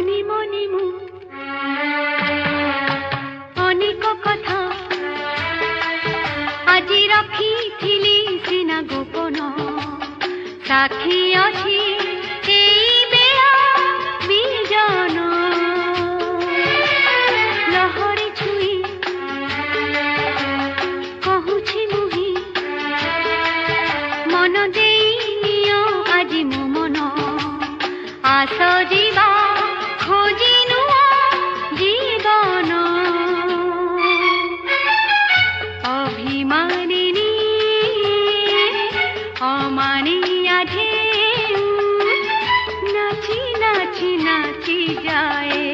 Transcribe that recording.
মনে মনে মু অনেক কথা আজি রাখিথিলি সিনা গোপন সাক্ষী অছি এই বেলা বিজন লহরে ছুই কহুছি মুহি মন দেই নিও আজি মো মন আস ଯିବା ଖୋଜି ନୂଆ ଜୀବନ ଅଭିମାନିନୀ ଅମାନିଆ ଢେଉ ନାଚି ନାଚି ନାଚି ଯାଏ।